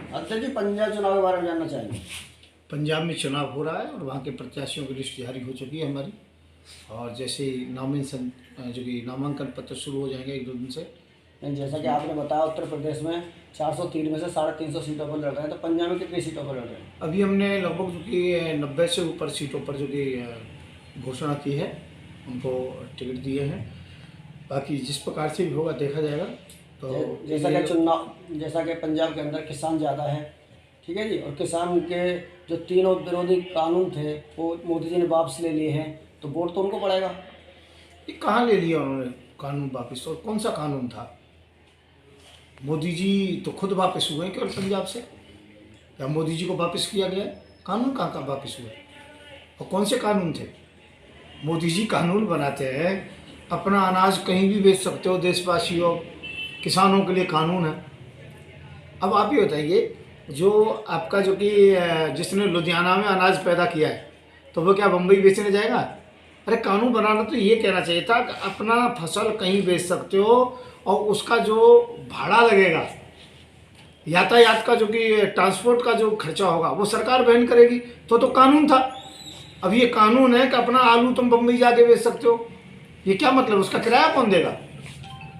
अध्यक्ष जी, पंजाब चुनाव के बारे में जानना चाहेंगे। पंजाब में चुनाव हो रहा है और वहाँ के प्रत्याशियों की लिस्ट जारी हो चुकी है हमारी। और जैसे ही नामांकन पत्र शुरू हो जाएंगे 1-2 दिन से। जैसा कि आपने बताया, उत्तर प्रदेश में 403 में से 350 सीटों पर लड़ रहे हैं, तो पंजाब में कितनी सीटों पर लड़ रहे हैं? अभी हमने लगभग 90 से ऊपर सीटों पर घोषणा की है, उनको टिकट दिए हैं। बाकी जिस प्रकार से भी होगा देखा जाएगा। तो जैसा कि पंजाब के अंदर किसान ज़्यादा है, ठीक है जी, और किसान के जो तीनों विरोधी कानून थे वो मोदी जी ने वापस ले लिए हैं, तो वोट तो उनको पड़ेगा। ये कहाँ ले लिया उन्होंने कानून वापस? और कौन सा कानून था? मोदी जी तो खुद वापस हुए केवल पंजाब से, या मोदी जी को वापस किया गया? कानून कहाँ का वापस हुए और कौन से कानून थे? मोदी जी कानून बनाते हैं, अपना अनाज कहीं भी बेच सकते हो देशवासियों, किसानों के लिए कानून है। अब आप ही बताइए, जो आपका जिसने लुधियाना में अनाज पैदा किया है तो वो क्या बम्बई बेचने जाएगा? अरे कानून बनाना तो ये कहना चाहिए था कि अपना फसल कहीं बेच सकते हो और उसका जो भाड़ा लगेगा, यातायात का ट्रांसपोर्ट का जो खर्चा होगा वो सरकार वहन करेगी, तो कानून था। अब ये कानून है कि अपना आलू तुम बम्बई जाके बेच सकते हो, ये क्या मतलब? उसका किराया कौन देगा?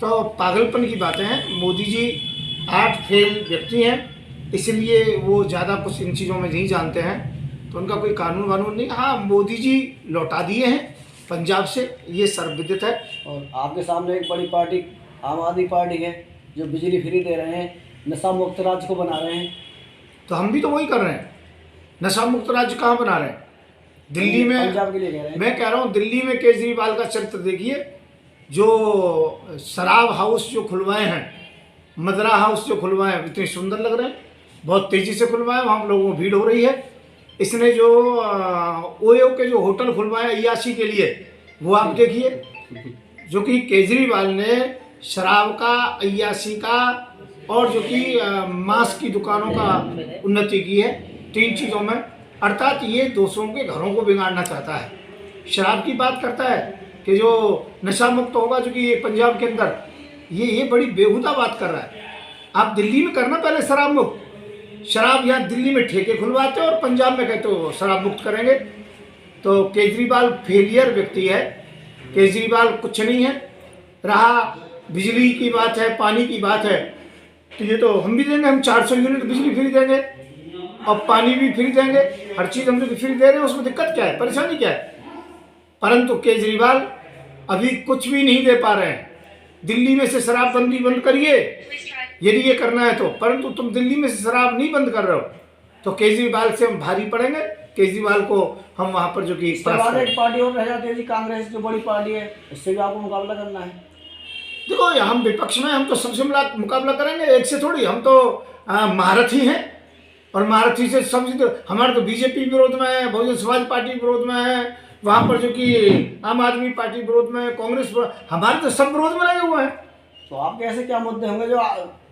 तो पागलपन की बातें हैं। मोदी जी 8 फेल व्यक्ति हैं, इसलिए वो ज़्यादा कुछ इन चीज़ों में नहीं जानते हैं, तो उनका कोई कानून वानून नहीं। हाँ, मोदी जी लौटा दिए हैं पंजाब से, ये सर्वविदित है। और आपके सामने एक बड़ी पार्टी आम आदमी पार्टी है, जो बिजली फ्री दे रहे हैं, नशा मुक्त राज्य को बना रहे हैं। तो हम भी तो वही कर रहे हैं। नशा मुक्त राज्य कहाँ बना रहे हैं? दिल्ली में, पंजाब के लिए कह रहे हैं। मैं कह रहा हूँ दिल्ली में केजरीवाल का चरित्र देखिए। जो शराब हाउस जो खुलवाए हैं, मदरा हाउस जो खुलवाए हैं, इतने सुंदर लग रहे हैं, बहुत तेज़ी से खुलवाए, वहाँ लोगों को भीड़ हो रही है। इसने जो ओयो के जो होटल खुलवाए अय्याशी के लिए, वो आप देखिए, जो कि केजरीवाल ने शराब का, अय्याशी का और मांस की दुकानों का उन्नति की है, 3 चीज़ों में। अर्थात ये दूसरों के घरों को बिगाड़ना चाहता है। शराब की बात करता है कि जो नशा मुक्त होगा, जो कि ये पंजाब के अंदर, ये बड़ी बेहुदा बात कर रहा है। आप दिल्ली में करना पहले शराब मुक्त। शराब यहाँ दिल्ली में ठेके खुलवाते हो और पंजाब में कहते हो शराब मुक्त करेंगे। तो केजरीवाल फेलियर व्यक्ति है, केजरीवाल कुछ नहीं है। रहा बिजली की बात है, पानी की बात है, तो ये तो हम भी देंगे, हम 400 यूनिट बिजली फ्री देंगे और पानी भी फ्री देंगे, हर चीज़ हम फ्री दे रहे हैं, उसमें दिक्कत क्या है, परेशानी क्या है? परंतु केजरीवाल अभी कुछ भी नहीं दे पा रहे हैं। दिल्ली में से शराबबंदी बंद करिए यदि ये करना है तो, परंतु तुम दिल्ली में से शराब नहीं बंद कर रहे हो, तो केजरीवाल से हम भारी पड़ेंगे। केजरीवाल को हम वहाँ पर एक पार्टी और रह जाती है जी, कांग्रेस जो बड़ी पार्टी है, इससे भी आपको मुकाबला करना है। देखो, हम विपक्ष में, हम तो सबसे मुकाबला करेंगे, एक से थोड़ी। हम तो महारथी हैं, और महारथी से हमारे तो बीजेपी विरोध में है, बहुजन समाज पार्टी विरोध में है, वहाँ पर आम आदमी पार्टी विरोध में, कांग्रेस, हमारे तो सब विरोध में लगे हुए हैं। तो आपके ऐसे क्या मुद्दे होंगे जो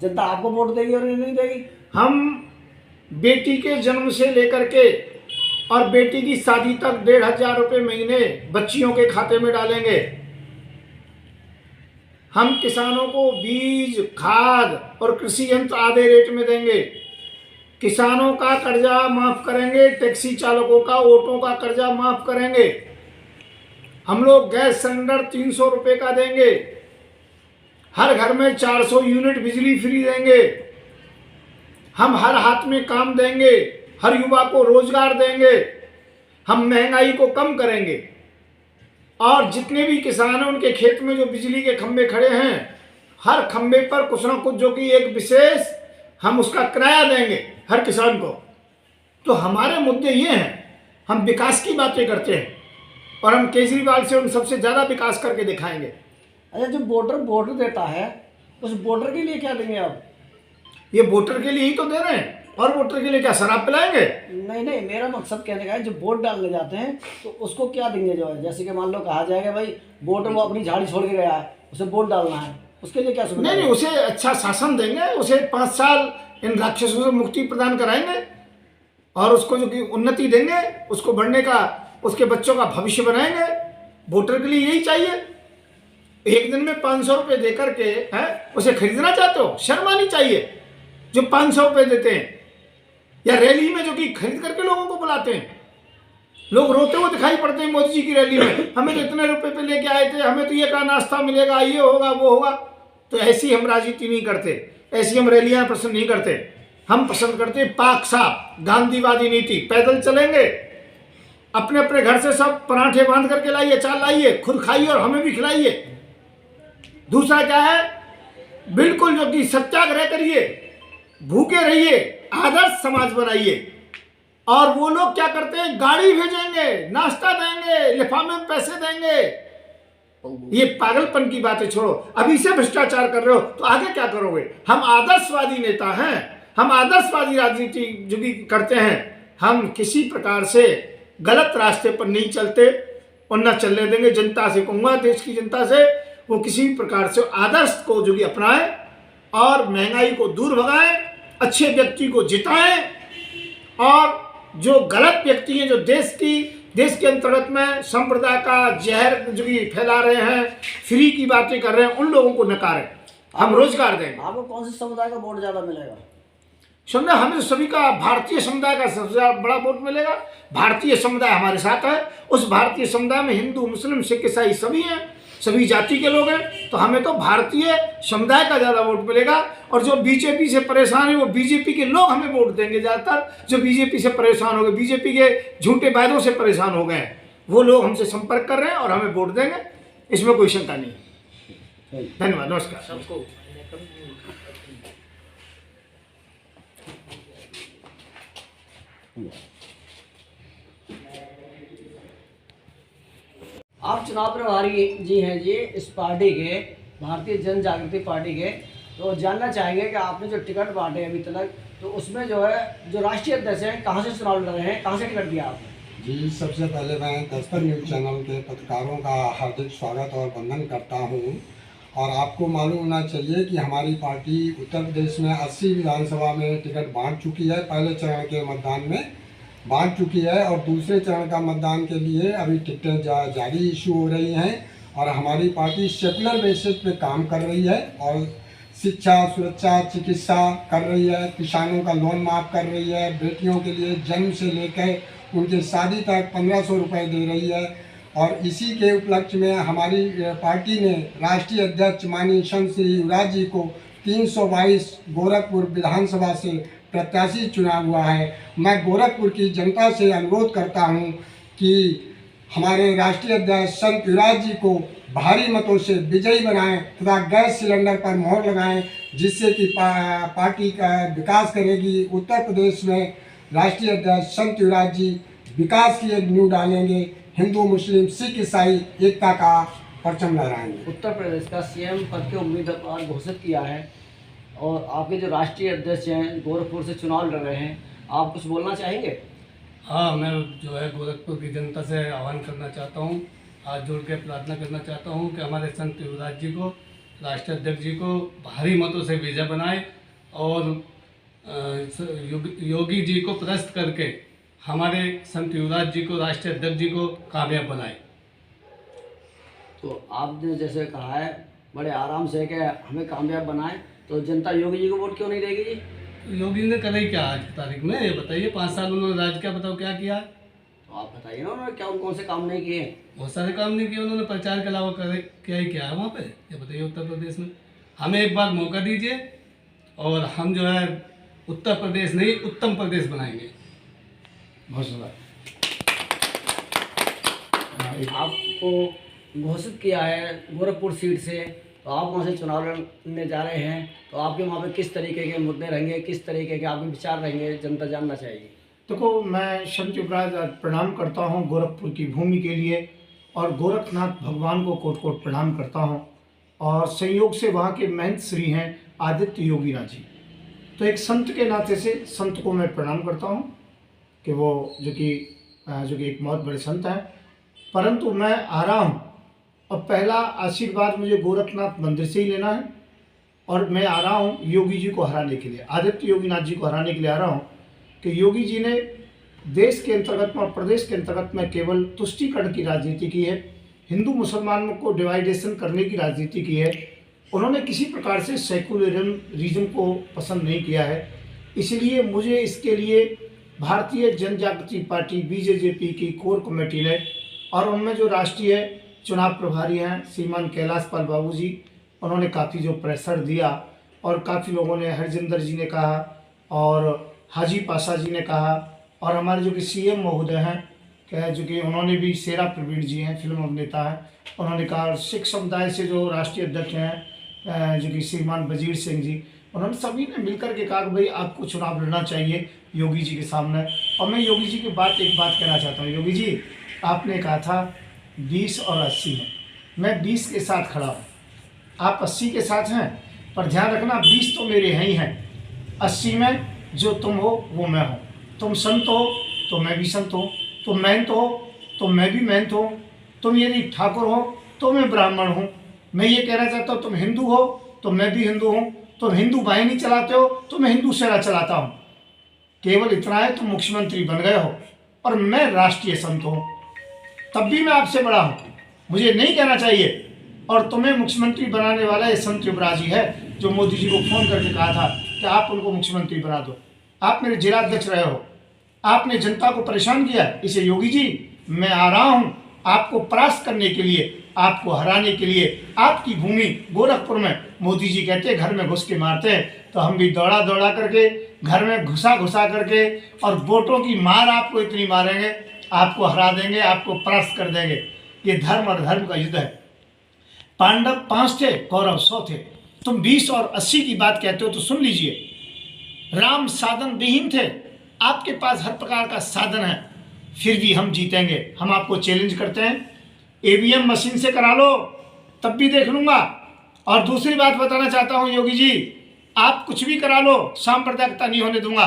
जनता आपको वोट देगी और नहीं देगी? हम बेटी के जन्म से लेकर के और बेटी की शादी तक 1500 रुपये महीने बच्चियों के खाते में डालेंगे। हम किसानों को बीज, खाद और कृषि यंत्र आधे रेट में देंगे। किसानों का कर्जा माफ करेंगे, टैक्सी चालकों का, ऑटो का कर्जा माफ करेंगे। हम लोग गैस सिलेंडर 300 रुपये का देंगे। हर घर में 400 यूनिट बिजली फ्री देंगे। हम हर हाथ में काम देंगे, हर युवा को रोजगार देंगे। हम महंगाई को कम करेंगे, और जितने भी किसान हैं उनके खेत में जो बिजली के खंभे खड़े हैं, हर खंभे पर कुछ ना कुछ एक विशेष हम उसका किराया देंगे हर किसान को। तो हमारे मुद्दे ये हैं, हम विकास की बातें करते हैं और हम केजरीवाल से उन सबसे ज़्यादा विकास करके दिखाएंगे। अच्छा, जो वोटर देता है, उस वोटर के लिए क्या देंगे आप? ये वोटर के लिए ही तो दे रहे हैं, और वोटर के लिए क्या शराब पिलाएंगे? नहीं, मेरा मकसद कहने का है, जो वोट डालने जाते हैं तो उसको क्या देंगे? जो है जैसे कि मान लो कहा जाएगा भाई वोटर वो अपनी झाड़ी छोड़ के गया है, उसे वोट डालना है, उसके लिए क्या सुविधा? नहीं, उसे अच्छा शासन देंगे, उसे 5 साल इन राक्षसों से मुक्ति प्रदान कराएंगे और उसको उन्नति देंगे, उसको बढ़ने का, उसके बच्चों का भविष्य बनाएंगे। वोटर के लिए यही चाहिए। एक दिन में 500 रुपये दे करके उसे खरीदना चाहते हो? शर्म आनी चाहिए। जो 500 रुपये देते हैं, या रैली में जो कि खरीद करके लोगों को बुलाते हैं। लोग रोते हुए दिखाई पड़ते हैं मोदी जी की रैली में, हमें तो इतने रुपए पे लेके आए थे, हमें तो ये का नाश्ता मिलेगा, ये होगा वो होगा। तो ऐसी हम राजनीति नहीं करते, ऐसी हम रैलियां पसंद नहीं करते। हम पसंद करते पाक साफ गांधीवादी नीति। पैदल चलेंगे, अपने अपने घर से सब पराठे बांध करके लाइए, चाल लाइए, खुद खाइए और हमें भी खिलाइए। दूसरा क्या है, बिल्कुल जो कि सत्याग्रह करिए, भूखे रहिए, आदर्श समाज बनाइए। और वो लोग क्या करते हैं, गाड़ी भेजेंगे, नाश्ता देंगे, लिफाफे में पैसे देंगे। ये पागलपन की बातें छोड़ो। अभी से भ्रष्टाचार कर रहे हो तो आगे क्या करोगे? हम आदर्शवादी नेता हैं, हम आदर्शवादी राजनीति जो भी करते हैं। हम किसी प्रकार से गलत रास्ते पर नहीं चलते और न चलने देंगे। जनता से कहूँगा, देश की जनता से, वो किसी प्रकार से आदर्श को जो कि अपनाएं और महंगाई को दूर भगाएं, अच्छे व्यक्ति को जिताएं। और जो गलत व्यक्ति हैं, जो देश के अंतर्गत में संप्रदाय का जहर जो कि फैला रहे हैं, फ्री की बातें कर रहे हैं, उन लोगों को नकारें। हम रोजगार देंगे। आपको कौन से समुदाय का वोट ज़्यादा मिलेगा? समुदाय हमें तो सभी का, भारतीय समुदाय का सबसे बड़ा वोट मिलेगा। भारतीय समुदाय हमारे साथ है। उस भारतीय समुदाय में हिंदू, मुस्लिम, सिख, ईसाई सभी हैं, सभी जाति के लोग हैं। तो हमें तो भारतीय समुदाय का ज़्यादा वोट मिलेगा। और जो बीजेपी से परेशान है, वो बीजेपी के लोग हमें वोट देंगे ज़्यादातर। जो बीजेपी से परेशान हो गए, बीजेपी के झूठे वायदों से परेशान हो गए हैं, वो लोग हमसे संपर्क कर रहे हैं और हमें वोट देंगे, इसमें कोई शंका नहीं। धन्यवाद, नमस्कार सबको। आप चुनाव प्रभारी जी हैं जी इस पार्टी के, भारतीय जन जागृति पार्टी के, तो जानना चाहेंगे कि आपने जो टिकट बांटे अभी तक, तो उसमें जो है जो राष्ट्रीय अध्यक्ष हैं, कहाँ से चुनाव लड़ रहे हैं, कहाँ से टिकट दिया आपने? जी, सबसे पहले मैं दस्तक न्यूज़ चैनल के पत्रकारों का हार्दिक स्वागत और वंदन करता हूँ। और आपको मालूम होना चाहिए कि हमारी पार्टी उत्तर प्रदेश में 80 विधानसभा में टिकट बांट चुकी है। पहले चरण के मतदान में बांट चुकी है और दूसरे चरण का मतदान के लिए अभी टिकटें जारी इशू हो रही हैं। और हमारी पार्टी सेकुलर बेसिस पे काम कर रही है और शिक्षा, सुरक्षा, चिकित्सा कर रही है, किसानों का लोन माफ़ कर रही है, बेटियों के लिए जन्म से लेकर उनके शादी तक 1500 रुपये दे रही है। और इसी के उपलक्ष्य में हमारी पार्टी ने राष्ट्रीय अध्यक्ष माननीय संत श्री युवराज जी को 322 गोरखपुर विधानसभा से प्रत्याशी चुना हुआ है। मैं गोरखपुर की जनता से अनुरोध करता हूं कि हमारे राष्ट्रीय अध्यक्ष संत युवराज जी को भारी मतों से विजयी बनाएं तथा गैस सिलेंडर पर मोहर लगाएं, जिससे कि पार्टी का विकास करेगी। उत्तर प्रदेश में राष्ट्रीय अध्यक्ष संत युवराज जी विकास की एक नींव डालेंगे। हिंदू, मुस्लिम, सिख, ईसाई एकता का परचम लहराएंगे। उत्तर प्रदेश का सीएम पद के उम्मीदवार घोषित किया है और आपके जो राष्ट्रीय अध्यक्ष हैं गोरखपुर से चुनाव लड़ रहे हैं, आप कुछ बोलना चाहेंगे? हाँ, मैं जो है गोरखपुर की जनता से आह्वान करना चाहता हूँ, हाथ जोड़ के प्रार्थना करना चाहता हूँ कि हमारे संत युवराज जी को, राष्ट्रीय अध्यक्ष जी को भारी मतों से विजय बनाए और योगी जी को परास्त करके हमारे संत युवराज जी को, राष्ट्रीय अध्यक्ष जी को कामयाब बनाए। तो आपने जैसे कहा है बड़े आराम से कि हमें कामयाब बनाए, तो जनता योगी जी को वोट क्यों नहीं देगी जी? योगी ने करे क्या आज की तारीख में, ये बताइए। 5 साल उन्होंने राज क्या बताओ क्या किया? तो आप बताइए ना, उन्होंने क्या कौन से काम नहीं किए? बहुत सारे काम नहीं किए उन्होंने, प्रचार के अलावा करे क्या ही किया है वहाँ पे, ये बताइए। उत्तर प्रदेश में हमें एक बार मौका दीजिए और हम जो है उत्तर प्रदेश नहीं उत्तम प्रदेश बनाएंगे। बहुत सुंदर। आपको घोषित किया है गोरखपुर सीट से, तो आप वहाँ से चुनाव लड़ने जा रहे हैं, तो आपके वहाँ पे किस तरीके के मुद्दे रहेंगे, किस तरीके के आपके विचार रहेंगे, जनता जानना चाहिए। देखो, मैं संत युवराज प्रणाम करता हूँ गोरखपुर की भूमि के लिए और गोरखनाथ भगवान को कोट कोट प्रणाम करता हूँ। और संयोग से वहाँ के महंत श्री हैं आदित्य योगीनाथ जी, तो एक संत के नाते से संत को मैं प्रणाम करता हूँ कि वो जो कि एक बहुत बड़े संत हैं। परंतु मैं आ रहा हूँ और पहला आशीर्वाद मुझे गोरखनाथ मंदिर से ही लेना है और मैं आ रहा हूँ योगी जी को हराने के लिए, आदित्य योगीनाथ जी को हराने के लिए आ रहा हूँ कि योगी जी ने देश के अंतर्गत में और प्रदेश के अंतर्गत में केवल तुष्टीकरण की राजनीति की है, हिंदू मुसलमानों को डिवाइडेशन करने की राजनीति की है। उन्होंने किसी प्रकार से सेकुलरिज्म को पसंद नहीं किया है। इसलिए मुझे इसके लिए भारतीय जन जागृति पार्टी BJP की कोर कमेटी ने, और उनमें जो राष्ट्रीय चुनाव प्रभारी हैं श्रीमान कैलाश पाल बाबू जी, उन्होंने काफ़ी जो प्रेशर दिया और काफ़ी लोगों ने, हरजिंदर जी ने कहा और हाजी पाशा जी ने कहा, और हमारे जो कि CM महोदय हैं जो कि उन्होंने भी, शेरा प्रवीण जी हैं, फिल्म अभिनेता हैं, उन्होंने कहा, और सिख समुदाय से जो राष्ट्रीय अध्यक्ष हैं जो कि श्रीमान वजीर सिंह जी, उन्होंने सभी ने मिलकर के कहा कि भाई आपको चुनाव लड़ना चाहिए योगी जी के सामने। और मैं योगी जी की एक बात कहना चाहता हूँ। योगी जी, आपने कहा था 20 और 80 में, मैं 20 के साथ खड़ा हूँ, आप 80 के साथ हैं, पर ध्यान रखना 20 तो मेरे हैं ही हैं, 80 में जो तुम हो वो मैं हूँ। तुम संत हो तो मैं भी संत हूँ, तुम महंत हो तो मैं भी महंत हूँ, तुम यदि ठाकुर हो तो मैं ब्राह्मण हूँ। मैं ये कहना चाहता हूँ, तुम हिंदू हो तो मैं भी हिंदू हूँ, तुम हिंदू वाहिनी चलाते हो तो मैं हिंदू सेना चलाता हूँ। केवल इतना है, तुम मुख्यमंत्री बन गए हो और मैं राष्ट्रीय संत हूँ, तब भी मैं आपसे बड़ा हूँ, मुझे नहीं कहना चाहिए। और तुम्हें मुख्यमंत्री बनाने वाला ये संत युवराज ही है, जो मोदी जी को फ़ोन करके कहा था कि आप उनको मुख्यमंत्री बना दो। आप मेरे जिलाध्यक्ष रहे हो, आपने जनता को परेशान किया। इसे योगी जी, मैं आ रहा हूँ आपको परास्त करने के लिए, आपको हराने के लिए। आपकी भूमि गोरखपुर में मोदी जी कहते हैं घर में घुस के मारते हैं, तो हम भी दौड़ा दौड़ा करके घर में घुसा करके और वोटों की मार आपको इतनी मारेंगे, आपको हरा देंगे, आपको परास्त कर देंगे। ये धर्म और धर्म का युद्ध है। पांडव 5 थे, कौरव 100 थे। तुम 20 और 80 की बात कहते हो तो सुन लीजिए, राम साधन विहीन थे, आपके पास हर प्रकार का साधन है, फिर भी हम जीतेंगे। हम आपको चैलेंज करते हैं, EVM मशीन से करा लो, तब भी देख लूँगा। और दूसरी बात बताना चाहता हूँ योगी जी, आप कुछ भी करा लो, सांप्रदायिकता नहीं होने दूंगा।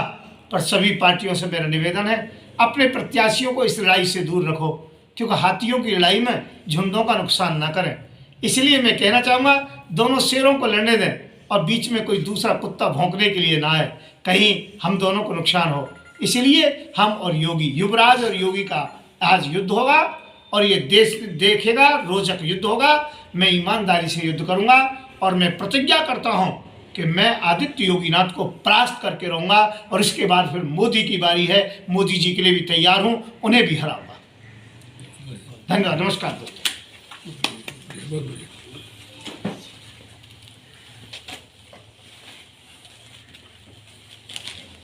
पर सभी पार्टियों से मेरा निवेदन है, अपने प्रत्याशियों को इस लड़ाई से दूर रखो, क्योंकि हाथियों की लड़ाई में झुंडों का नुकसान ना करें। इसलिए मैं कहना चाहूँगा, दोनों शेरों को लड़ने दें और बीच में कोई दूसरा कुत्ता भौंकने के लिए ना आए, कहीं हम दोनों को नुकसान हो। इसलिए हम और योगी, युवराज और योगी का आज युद्ध होगा और ये देश देखेगा, रोचक युद्ध होगा। मैं ईमानदारी से युद्ध करूंगा और मैं प्रतिज्ञा करता हूं कि मैं आदित्य योगीनाथ को परास्त करके रहूंगा। और इसके बाद फिर मोदी की बारी है, मोदी जी के लिए भी तैयार हूं, उन्हें भी हराऊंगा। धन्यवाद, नमस्कार दोस्तों।